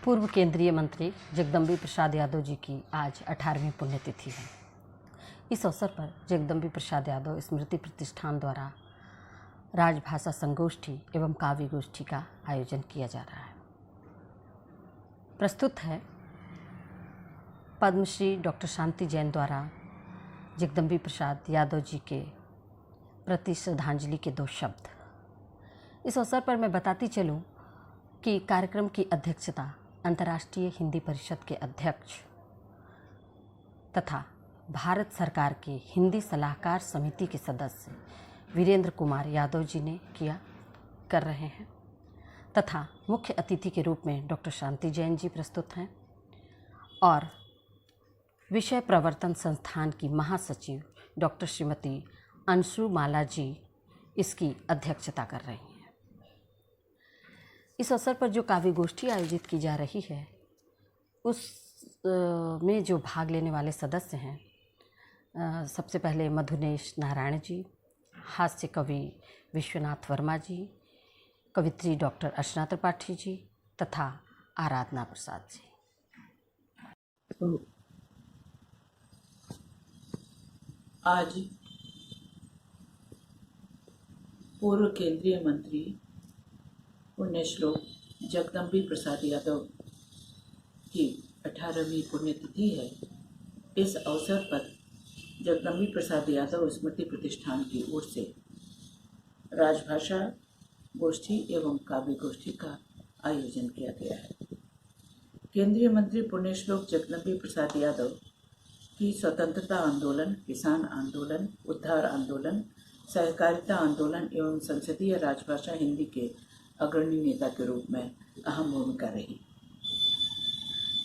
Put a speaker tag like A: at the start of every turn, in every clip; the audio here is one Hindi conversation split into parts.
A: पूर्व केंद्रीय मंत्री जगदम्बी प्रसाद यादव जी की आज 18वीं पुण्यतिथि है। इस अवसर पर जगदम्बी प्रसाद यादव स्मृति प्रतिष्ठान द्वारा राजभाषा संगोष्ठी एवं काव्य गोष्ठी का आयोजन किया जा रहा है। प्रस्तुत है पद्मश्री डॉक्टर शांति जैन द्वारा जगदम्बी प्रसाद यादव जी के प्रति श्रद्धांजलि के 2 शब्द। इस अवसर पर मैं बताती चलूं कि कार्यक्रम की अध्यक्षता अंतर्राष्ट्रीय हिंदी परिषद के अध्यक्ष तथा भारत सरकार के हिंदी सलाहकार समिति के सदस्य वीरेंद्र कुमार यादव जी ने कर रहे हैं तथा मुख्य अतिथि के रूप में डॉक्टर शांति जैन जी प्रस्तुत हैं और विषय प्रवर्तन संस्थान की महासचिव डॉक्टर श्रीमती अंशु माला जी इसकी अध्यक्षता कर रही हैं। इस अवसर पर जो काव्य गोष्ठी आयोजित की जा रही है उस में जो भाग लेने वाले सदस्य हैं, सबसे पहले मधुनेश नारायण जी, हास्य कवि विश्वनाथ वर्मा जी, कवित्री डॉक्टर अर्चना त्रिपाठी जी तथा आराधना प्रसाद जी।
B: आज पूर्व केंद्रीय मंत्री पुण्यश्लोक जगदम्बी प्रसाद यादव की 18वीं पुण्यतिथि है। इस अवसर पर जगदम्बी प्रसाद यादव स्मृति प्रतिष्ठान की ओर से राजभाषा गोष्ठी एवं काव्य गोष्ठी का आयोजन किया गया है। केंद्रीय मंत्री पुण्यश्लोक जगदम्बी प्रसाद यादव की स्वतंत्रता आंदोलन, किसान आंदोलन, उद्धार आंदोलन, सहकारिता आंदोलन एवं संसदीय राजभाषा हिंदी के अग्रणी नेता के रूप में अहम भूमिका रही।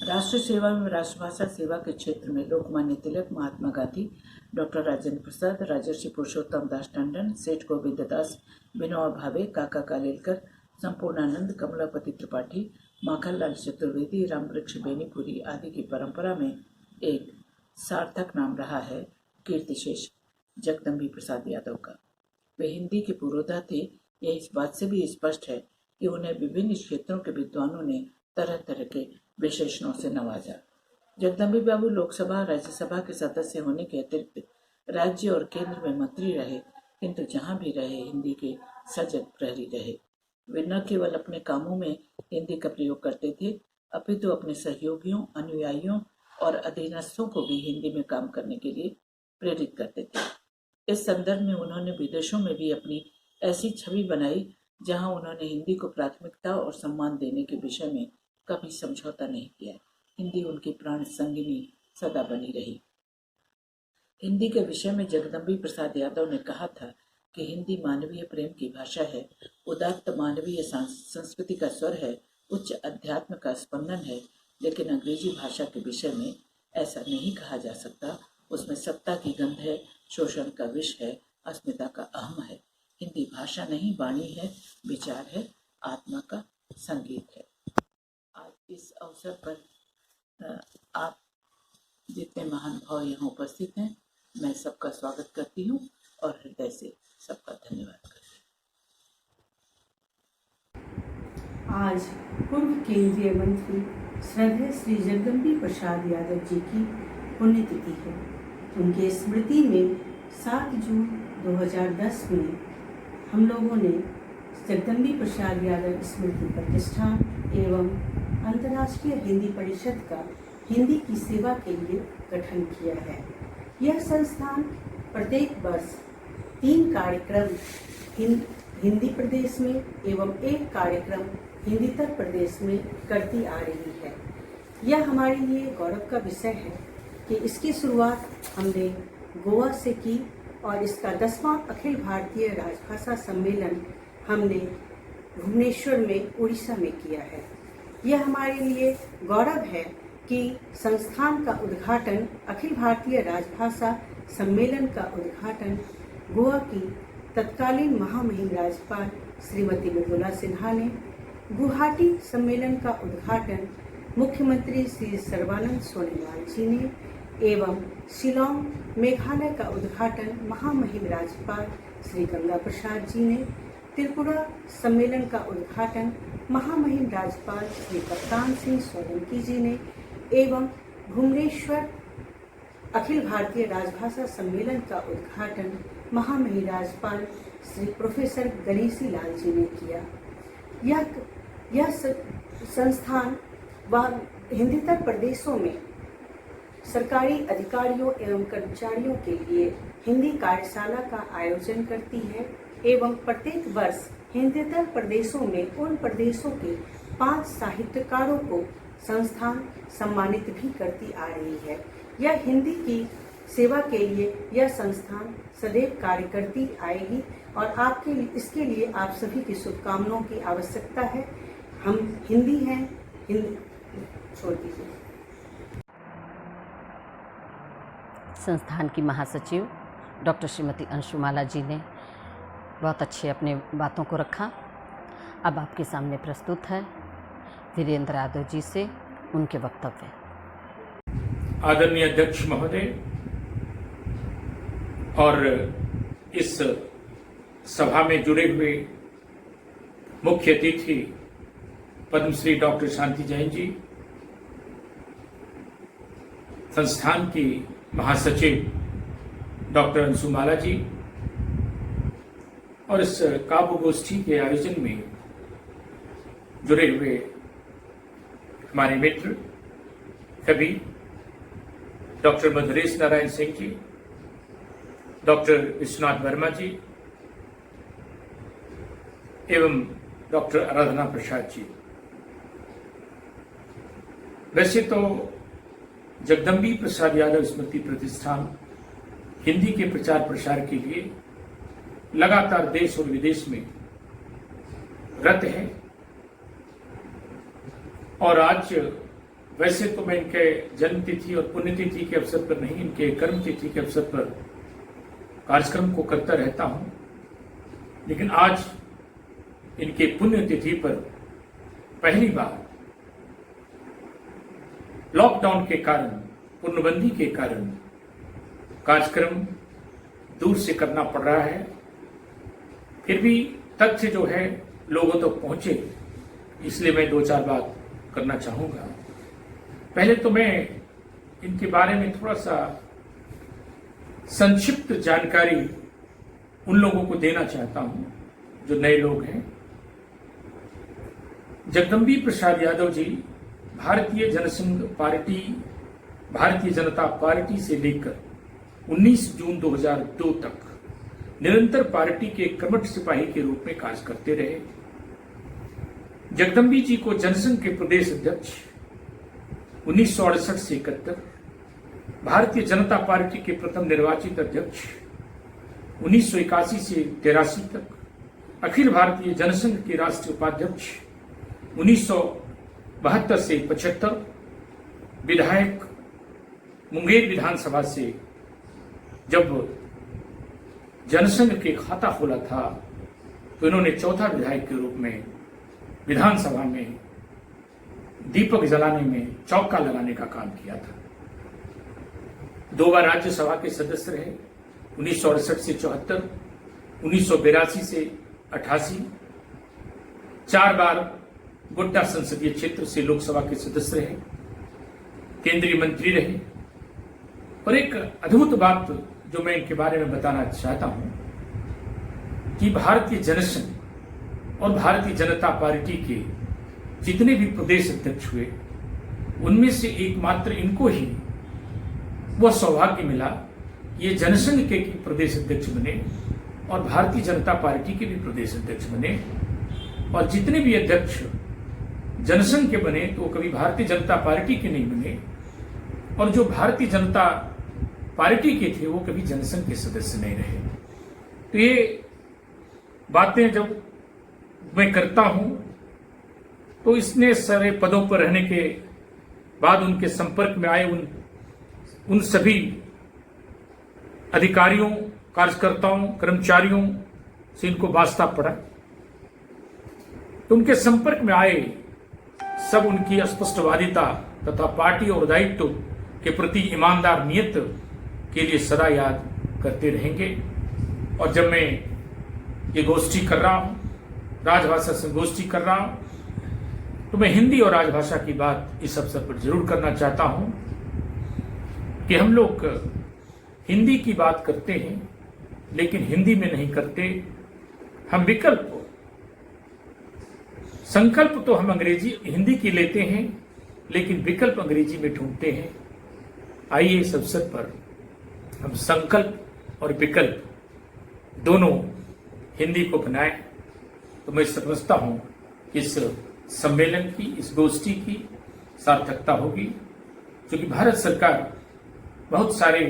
B: राष्ट्र सेवा में राष्ट्रभाषा सेवा के क्षेत्र में लोकमान्य तिलक, महात्मा गांधी, डॉक्टर राजेंद्र प्रसाद, राजर्षि पुरुषोत्तम दास टंडन, सेठ गोविंद दास, विनोबा भावे, काका कालेलकर, संपूर्णानंद, कमलापति त्रिपाठी, माखनलाल चतुर्वेदी, रामवृक्ष बेनीपुरी आदि की परंपरा में एक सार्थक नाम रहा है कीर्तिशेष जगदम्बी प्रसाद यादव का। वे हिंदी के पुरोधा थे। यह इस बात से भी स्पष्ट है कि उन्हें विभिन्न क्षेत्रों के विद्वानों ने तरह तरह के विशेषणों से नवाजा। जगदम्बी बाबू लोकसभा, राज्यसभा के सदस्य होने के अतिरिक्त राज्य और केंद्र में मंत्री रहे, किंतु जहां भी रहे हिंदी के सजग प्रहरी रहे। वे न केवल अपने कामों में हिंदी का प्रयोग करते थे, अपितु अपने सहयोगियों, अनुयायियों और अधीनस्थों को भी हिंदी में काम करने के लिए प्रेरित करते थे। इस संदर्भ में उन्होंने विदेशों में भी अपनी ऐसी छवि बनाई जहां उन्होंने हिंदी को प्राथमिकता और सम्मान देने के विषय में कभी समझौता नहीं किया। हिंदी उनकी प्राण संगिनी सदा बनी रही। हिंदी के विषय में जगदम्बी प्रसाद यादव ने कहा था कि हिंदी मानवीय प्रेम की भाषा है, उदात्त मानवीय संस्कृति का स्वर है, उच्च अध्यात्म का स्पंदन है। लेकिन अंग्रेजी भाषा के विषय में ऐसा नहीं कहा जा सकता। उसमें सत्ता की गंध है, शोषण का विष है, अस्मिता का अहम है। हिंदी भाषा नहीं, वाणी है, विचार है, आत्मा का संगीत है। आज इस अवसर पर आप जितने महान भाव यहाँ उपस्थित हैं, मैं सबका स्वागत करती हूँ और हृदय से सबका धन्यवाद करती
C: हूँ। आज पूर्व केंद्रीय मंत्री श्रद्धेय श्री जगदम्बी प्रसाद यादव जी की पुण्यतिथि है। उनके स्मृति में 7 जून 2010 में हम लोगों ने जगदम्बी प्रसाद यादव स्मृति प्रतिष्ठान एवं अंतर्राष्ट्रीय हिंदी परिषद का हिंदी की सेवा के लिए गठन किया है। यह संस्थान प्रत्येक वर्ष 3 कार्यक्रम हिंदी प्रदेश में एवं 1 कार्यक्रम हिंदीतर प्रदेश में करती आ रही है। यह हमारे लिए गौरव का विषय है कि इसकी शुरुआत हमने गोवा से की और इसका 10वां अखिल भारतीय राजभाषा सम्मेलन हमने भुवनेश्वर में उड़ीसा में किया है। यह हमारे लिए गौरव है कि संस्थान का उद्घाटन, अखिल भारतीय राजभाषा सम्मेलन का उद्घाटन गोवा की तत्कालीन महामहिम राज्यपाल श्रीमती मृदुला सिन्हा ने, गुवाहाटी सम्मेलन का उद्घाटन मुख्यमंत्री श्री सर्बानंद सोनोवाल जी ने एवं शिलांग मेघालय का उद्घाटन महामहिम राज्यपाल श्री गंगा प्रसाद जी ने त्रिपुरा सम्मेलन का उद्घाटन महामहिम राज्यपाल श्री कप्तान सिंह सोलंकी जी ने एवं भुवनेश्वर अखिल भारतीय राजभाषा सम्मेलन का उद्घाटन महामहिम राज्यपाल श्री प्रोफेसर गणेशी लाल जी ने किया। यह संस्थान हिंदीतर प्रदेशों में सरकारी अधिकारियों एवं कर्मचारियों के लिए हिंदी कार्यशाला का आयोजन करती है एवं प्रत्येक वर्ष हिंदीतर प्रदेशों में उन प्रदेशों के 5 साहित्यकारों को संस्थान सम्मानित भी करती आ रही है। यह हिंदी की सेवा के लिए यह संस्थान सदैव कार्य करती आएगी और इसके लिए आप सभी की शुभकामनाओं की आवश्यकता है। हम हिंदी हैं, हिंदी छोड़ दीजिए।
A: संस्थान की महासचिव डॉक्टर श्रीमती अंशुमाला जी ने बहुत अच्छे अपने बातों को रखा। अब आपके सामने प्रस्तुत है वीरेंद्र यादव जी से उनके वक्तव्य।
D: आदरणीय अध्यक्ष महोदय और इस सभा में जुड़े हुए मुख्य अतिथि पद्मश्री डॉक्टर शांति जैन जी, संस्थान की महासचिव डॉक्टर अंशुमाला जी और इस काव्य गोष्ठी के आयोजन में जुड़े हुए हमारे मित्र कवि डॉक्टर मधुरेश नारायण सिंह जी, डॉक्टर विश्वनाथ वर्मा जी एवं डॉक्टर आराधना प्रसाद जी। वैसे तो जगदम्बी प्रसाद यादव स्मृति प्रतिष्ठान हिंदी के प्रचार प्रसार के लिए लगातार देश और विदेश में रत है और आज वैसे तो मैं इनके जन्म तिथि और पुण्यतिथि के अवसर पर नहीं, इनके कर्म तिथि के अवसर पर कार्यक्रम को करता रहता हूं, लेकिन आज इनके पुण्यतिथि पर पहली बार लॉकडाउन के कारण, पूर्णबंदी के कारण कार्यक्रम दूर से करना पड़ रहा है। फिर भी तथ्य जो है लोगों तक पहुंचे, इसलिए मैं 2-4 बात करना चाहूंगा। पहले तो मैं इनके बारे में थोड़ा सा संक्षिप्त जानकारी उन लोगों को देना चाहता हूं जो नए लोग हैं। जगदम्बी प्रसाद यादव जी भारतीय जनसंघ पार्टी, भारतीय जनता पार्टी से लेकर 19 जून 2002 तक निरंतर पार्टी के कर्मठ सिपाही के रूप में कार्य करते रहे। जगदम्बी जी को जनसंघ के प्रदेश अध्यक्ष 1968 से 71, भारतीय जनता पार्टी के प्रथम निर्वाचित अध्यक्ष 1981 से 83 तक, अखिल भारतीय जनसंघ के राष्ट्रीय उपाध्यक्ष 1972 से 75, विधायक मुंगेर विधानसभा से जब जनसंघ के खाता खोला था तो इन्होंने चौथा विधायक के रूप में विधानसभा में दीपक जलाने में चौका लगाने का काम किया था। 2 बार राज्यसभा के सदस्य रहे, 1968 से 74, 1982 से 88, 4 बार गोड्डा संसदीय क्षेत्र से लोकसभा के सदस्य रहे, केंद्रीय मंत्री रहे। और एक अद्भुत बात जो मैं इनके बारे में बताना चाहता हूं कि भारतीय जनसंघ और भारतीय जनता पार्टी के जितने भी प्रदेश अध्यक्ष हुए, उनमें से एकमात्र इनको ही वह सौभाग्य मिला, ये जनसंघ के प्रदेश अध्यक्ष बने और भारतीय जनता पार्टी के भी प्रदेश अध्यक्ष बने। और जितने भी अध्यक्ष जनसंघ के बने तो कभी भारतीय जनता पार्टी के नहीं बने, और जो भारतीय जनता पार्टी के थे वो कभी जनसंघ के सदस्य नहीं रहे। तो ये बातें जब मैं करता हूं तो इसने सारे पदों पर रहने के बाद उनके संपर्क में आए उन सभी अधिकारियों, कार्यकर्ताओं, कर्मचारियों से इनको वास्ता पड़ा। तो उनके संपर्क में आए सब उनकी स्पष्टवादिता तथा पार्टी और दायित्व के प्रति ईमानदार नियत के लिए सदा याद करते रहेंगे। और जब मैं ये गोष्ठी कर रहा हूं राजभाषा संगोष्ठी कर रहा हूं, तो मैं हिंदी और राजभाषा की बात इस अवसर पर जरूर करना चाहता हूं कि हम लोग हिंदी की बात करते हैं लेकिन हिंदी में नहीं करते। हम विकल्प, संकल्प तो हम अंग्रेजी हिंदी की लेते हैं लेकिन विकल्प अंग्रेजी में ढूंढते हैं। आइए इस अवसर पर हम संकल्प और विकल्प दोनों हिंदी को बनाएं। तो मैं समझता हूं कि इस सम्मेलन की, इस गोष्ठी की सार्थकता होगी, क्योंकि भारत सरकार बहुत सारे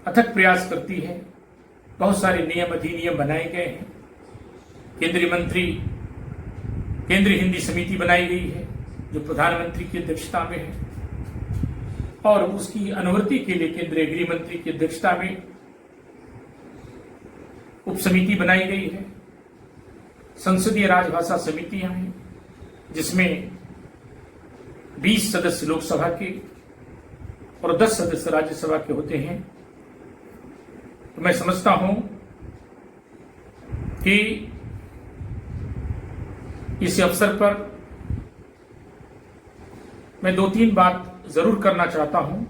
D: अथक प्रयास करती है। बहुत सारे नियम अधिनियम बनाए गए हैं। केंद्रीय हिंदी समिति बनाई गई है जो प्रधानमंत्री की अध्यक्षता में है, और उसकी अनुवर्ती के लिए केंद्रीय गृह मंत्री की अध्यक्षता में उप समिति बनाई गई है। संसदीय राजभाषा समितियां हैं जिसमें 20 सदस्य लोकसभा के और 10 सदस्य राज्यसभा के होते हैं। तो मैं समझता हूं कि इस अवसर पर मैं 2-3 बात जरूर करना चाहता हूं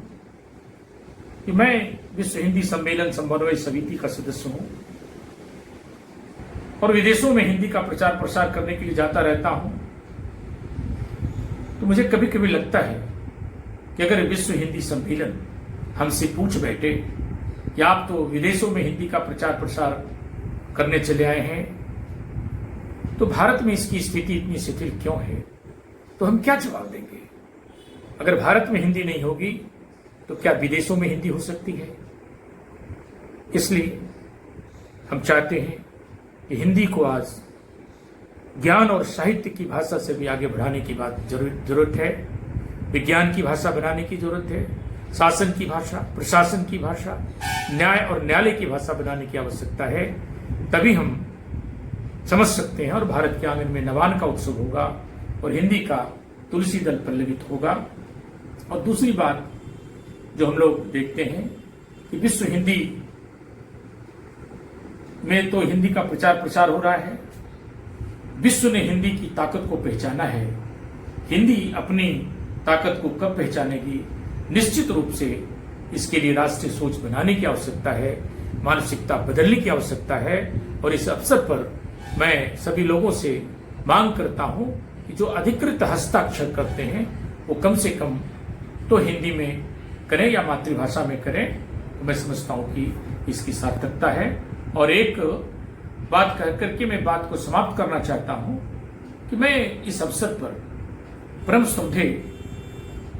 D: कि मैं विश्व हिंदी सम्मेलन समन्वय समिति का सदस्य हूं और विदेशों में हिंदी का प्रचार प्रसार करने के लिए जाता रहता हूं। तो मुझे कभी कभी लगता है कि अगर विश्व हिंदी सम्मेलन हमसे पूछ बैठे कि आप तो विदेशों में हिंदी का प्रचार प्रसार करने चले आए हैं, तो भारत में इसकी स्थिति इतनी शिथिल क्यों है, तो हम क्या जवाब देंगे? अगर भारत में हिंदी नहीं होगी तो क्या विदेशों में हिंदी हो सकती है? इसलिए हम चाहते हैं कि हिंदी को आज ज्ञान और साहित्य की भाषा से भी आगे बढ़ाने की बात जरूरत है। विज्ञान की भाषा बनाने की जरूरत है। शासन की भाषा, प्रशासन की भाषा, न्याय और न्यायालय की भाषा बनाने की आवश्यकता है। तभी हम समझ सकते हैं और भारत के आंगन में नवान का उत्सव होगा और हिंदी का तुलसी दल पल्लवित होगा। और दूसरी बात जो हम लोग देखते हैं कि विश्व हिंदी में तो हिंदी का प्रचार प्रसार हो रहा है। विश्व ने हिंदी की ताकत को पहचाना है। हिंदी अपनी ताकत को कब पहचानेगी? निश्चित रूप से इसके लिए राष्ट्रीय सोच बनाने की आवश्यकता है, मानसिकता बदलने की आवश्यकता है। और इस अवसर पर मैं सभी लोगों से मांग करता हूं कि जो अधिकृत हस्ताक्षर करते हैं वो कम से कम तो हिंदी में करें या मातृभाषा में करें। तो मैं समझता हूं कि इसकी सार्थकता है। और एक बात कह करके मैं बात को समाप्त करना चाहता हूं कि मैं इस अवसर पर परम श्रद्धेय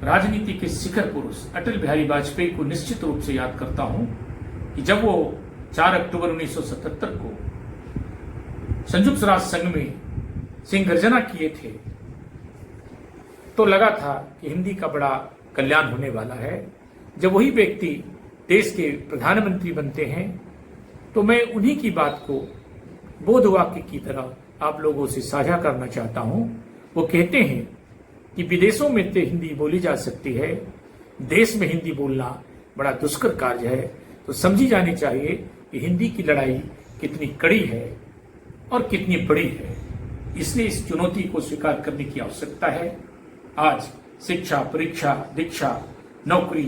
D: राजनीति के शिखर पुरुष अटल बिहारी वाजपेयी को निश्चित रूप से याद करता हूं कि जब वो 4 अक्टूबर 1977 को संयुक्त राष्ट्र संघ में सिंह गर्जना किए थे तो लगा था कि हिंदी का बड़ा कल्याण होने वाला है। जब वही व्यक्ति देश के प्रधानमंत्री बनते हैं तो मैं उन्हीं की बात को बोध वाक्य की तरह आप लोगों से साझा करना चाहता हूं। वो कहते हैं कि विदेशों में तो हिंदी बोली जा सकती है, देश में हिंदी बोलना बड़ा दुष्कर कार्य है। तो समझी जानी चाहिए कि हिंदी की लड़ाई कितनी कड़ी है और कितनी बड़ी है। इसलिए इस चुनौती को स्वीकार करने की आवश्यकता है। आज शिक्षा, परीक्षा, दीक्षा, नौकरी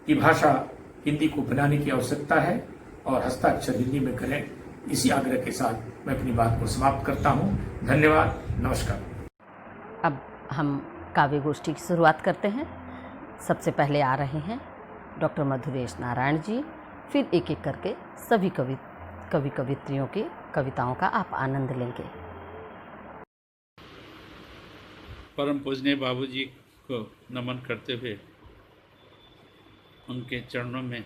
D: की भाषा हिंदी को बनाने की आवश्यकता है और हस्ताक्षर हिंदी में करें। इसी आग्रह के साथ मैं अपनी बात को समाप्त करता हूं। धन्यवाद, नमस्कार।
A: अब हम काव्य गोष्ठी की शुरुआत करते हैं। सबसे पहले आ रहे हैं डॉक्टर मधुरेश नारायण जी, फिर एक एक करके सभी कवि कवित्रियों की कविताओं का आप आनंद लेंगे।
E: परम पूजनीय बाबूजी को नमन करते हुए उनके चरणों में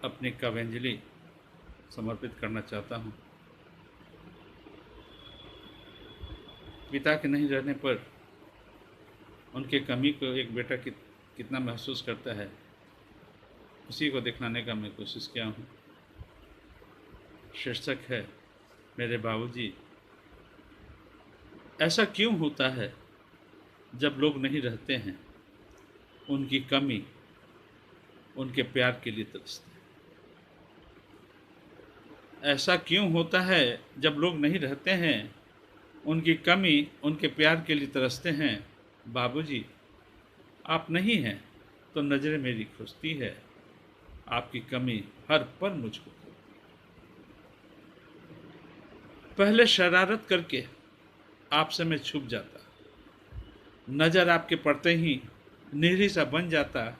E: अपनी काव्यांजलि समर्पित करना चाहता हूँ। पिता के नहीं रहने पर उनके कमी को एक बेटा कितना महसूस करता है, उसी को दिखलाने का मैं कोशिश किया हूँ। शीर्षक है मेरे बाबूजी। ऐसा क्यों होता है जब लोग नहीं रहते हैं, उनकी कमी उनके प्यार के लिए तरसते हैं। ऐसा क्यों होता है जब लोग नहीं रहते हैं, उनकी कमी उनके प्यार के लिए तरसते हैं। बाबूजी, आप नहीं हैं तो नज़रें मेरी खुजती है, आपकी कमी हर पल मुझको खोती है। पहले शरारत करके आपसे मैं छुप जाता, नज़र आपके पड़ते ही नीरी सा बन जाता।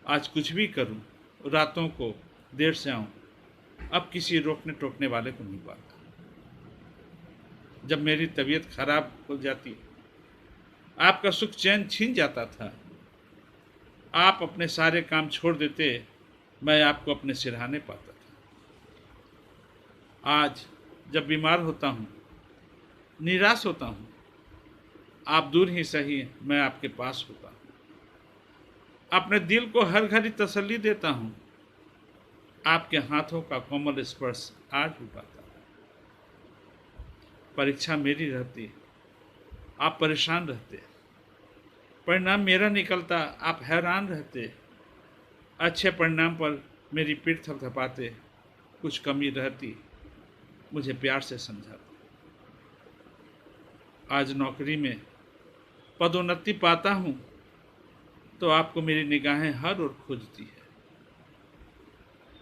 E: आज कुछ भी करूं, रातों को देर से आऊं, अब किसी रोकने टोकने वाले को नहीं पाता। जब मेरी तबीयत खराब हो जाती, आपका सुख चैन छीन जाता था। आप अपने सारे काम छोड़ देते, मैं आपको अपने सिरहाने पाता था। आज जब बीमार होता हूँ, निराश होता हूँ, आप दूर ही सही, मैं आपके पास होता हूँ। अपने दिल को हर घड़ी तसल्ली देता हूँ, आपके हाथों का कोमल स्पर्श आज भी पाता है। परीक्षा मेरी रहती, आप परेशान रहते, परिणाम मेरा निकलता, आप हैरान रहते। अच्छे परिणाम पर मेरी पीठ थपथपाते, कुछ कमी रहती मुझे प्यार से समझाते। आज नौकरी में पदोन्नति पाता हूँ तो आपको मेरी निगाहें हर ओर खोजती है।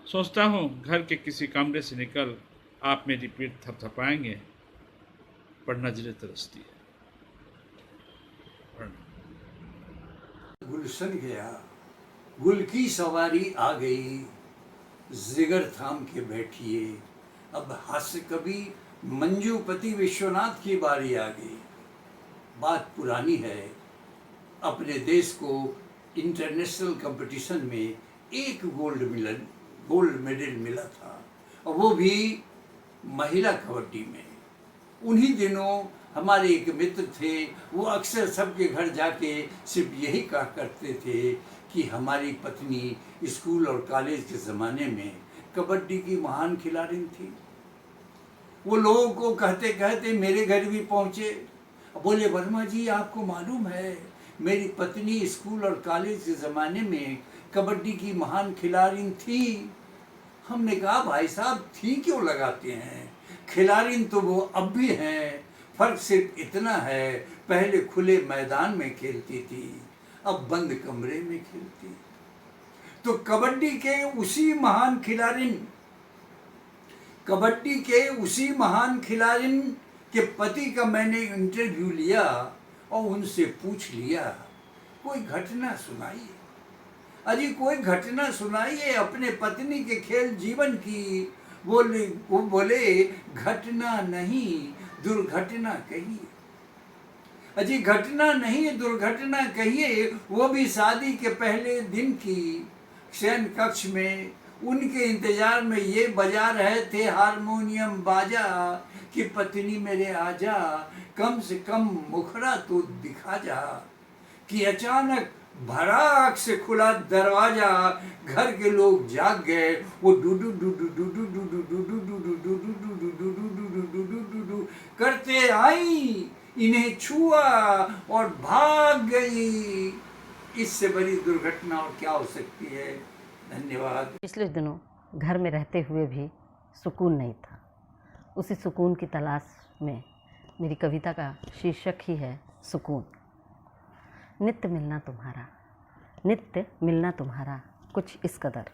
E: सोचता हूँ घर के किसी कमरे से निकल आप मेरी पीठ थपथपाएंगे, पर नजरें तरसती है।
F: गुलशन गया, गुल की सवारी आ गई, जिगर थाम के बैठिए, अब हास्य कवि मंजूपति विश्वनाथ की बारी आ गई। बात पुरानी है, अपने देश को इंटरनेशनल कंपटीशन में एक गोल्ड मेडल मिला था, और वो भी महिला कबड्डी में। उन्हीं दिनों हमारे एक मित्र थे, वो अक्सर सबके घर जाके सिर्फ यही कहा करते थे कि हमारी पत्नी स्कूल और कॉलेज के ज़माने में कबड्डी की महान खिलाड़ी थी। वो लोगों को कहते कहते मेरे घर भी पहुँचे, बोले वर्मा जी आपको मालूम है मेरी पत्नी स्कूल और कॉलेज के ज़माने में कबड्डी की महान खिलाड़ी थी। हमने कहा भाई साहब थी क्यों लगाते हैं, खिलाड़ी तो वो अब भी हैं, फर्क सिर्फ इतना है पहले खुले मैदान में खेलती थी, अब बंद कमरे में खेलती। तो कबड्डी के उसी महान खिलाड़ी के पति का मैंने इंटरव्यू लिया और उनसे पूछ लिया कोई घटना सुनाइए, अजी कोई घटना सुनाइए अपने पत्नी के खेल जीवन की। वो बोले घटना नहीं दुर्घटना कहिए, अजी घटना नहीं दुर्घटना कहिए, वो भी शादी के पहले दिन की। शयन कक्ष में उनके इंतजार में ये बजा रहे थे हारमोनियम बाजा कि पत्नी मेरे आजा, कम से कम मुखड़ा तो दिखा जा। कि अचानक भड़ाक से खुला दरवाजा, घर के लोग जाग गए। वो डूडू डूडू डूडू डूडू डूडू डूडू डूडू डूडू डूडू डूडू डूडू डूडू करते आई, इन्हें छुआ और भाग गई। इससे बड़ी दुर्घटना और क्या हो सकती है। धन्यवाद।
A: पिछले दिनों घर में रहते हुए भी सुकून नहीं था। उसी सुकून की तलाश में मेरी कविता का शीर्षक ही है सुकून। नित्य मिलना तुम्हारा कुछ इस कदर,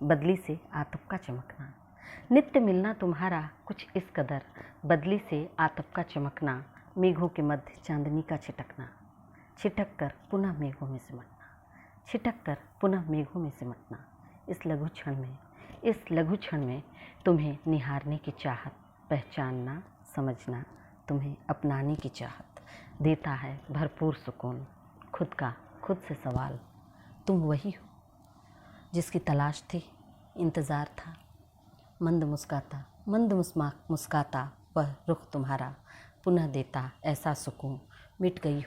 A: बदली से आतप का चमकना। नित्य मिलना तुम्हारा कुछ इस कदर, बदली से आतप का चमकना। मेघों के मध्य चांदनी का छिटकना, छिटक कर पुनः मेघों में सिमटना, छिटक कर पुनः मेघों में सिमटना। इस लघु क्षण में तुम्हें निहारने की चाहत, पहचानना समझना, तुम्हें अपनाने की चाहत देता है भरपूर सुकून। खुद से सवाल, तुम वही हो जिसकी तलाश थी, इंतज़ार था। मंद मुस्काता वह रुख तुम्हारा, पुनः देता ऐसा सुकून। मिट गई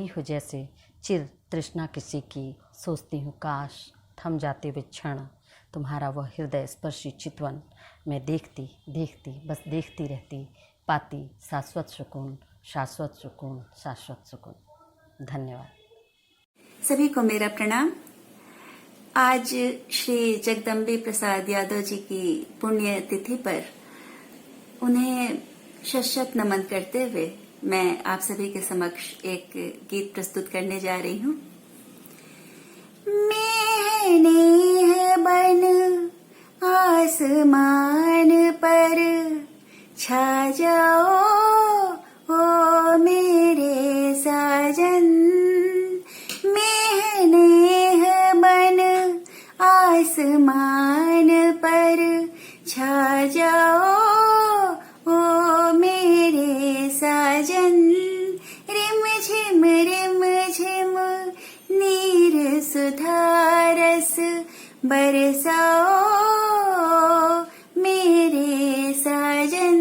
A: हो जैसे चिर तृष्णा किसी की। सोचती हूँ काश थम जाते वे क्षण, तुम्हारा वह हृदय स्पर्शी चितवन। मैं देखती बस देखती रहती, पाती शाश्वत सुकून। धन्यवाद।
G: सभी को मेरा प्रणाम। आज श्री जगदम्बी प्रसाद यादव जी की पुण्य तिथि पर उन्हें शत नमन करते हुए मैं आप सभी के समक्ष एक गीत प्रस्तुत करने जा रही हूँ। मैंने बन आसमान पर छा जाओ ओ मेरे साजन, मैंने बन आसमान पर छा जाओ ओ मेरे साजन, रिम झिम नीर सुधारस बरसाओ मेरे साजन,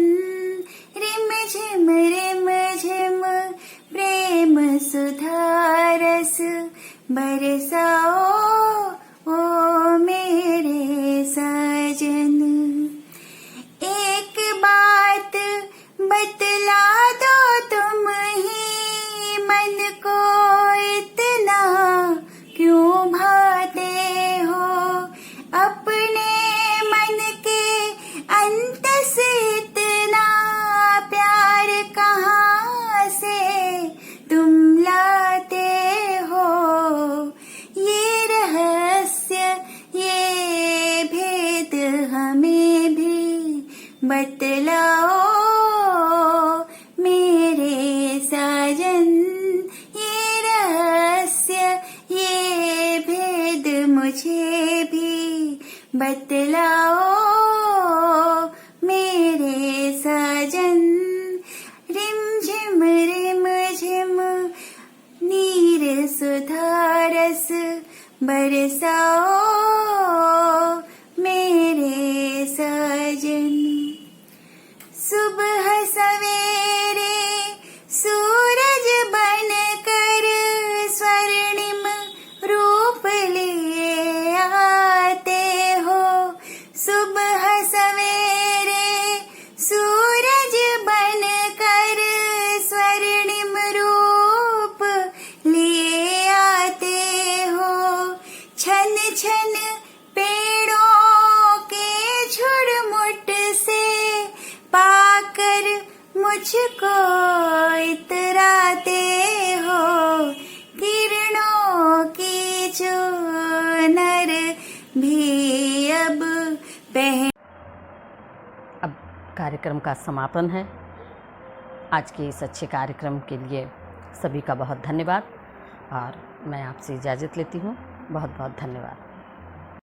G: रिम झिम प्रेम सुधारस बरसाओ ओ मेरे साजन। एक बात बतला दो तुम ही, मन को इतना क्यों भाते हो, अपने मन के अंत से इतना प्यार कहाँ से तुम लाते हो, ये रहस्य ये भेद हमें भी बतलाओ मेरे साजन, ये रहस्य ये भेद मुझे भी बतलाओ मेरे साजन, रिम झिम नीर सुधारस बरसाओ मेरे साजन। सुबह सवेरे सूरज बनकर स्वर्णिम रूप ले आते हो, सुबह सवेरे सूरज बनकर स्वर्णिम रूप ले आते हो, छन छन पेड़ों के झुरमुट से पाकर मुझको इतराते हो, किरणों की चुनर भी अब पहन।
A: अब कार्यक्रम का समापन है। आज के इस अच्छे कार्यक्रम के लिए सभी का बहुत धन्यवाद और मैं आपसे इजाज़त लेती हूँ। बहुत बहुत धन्यवाद।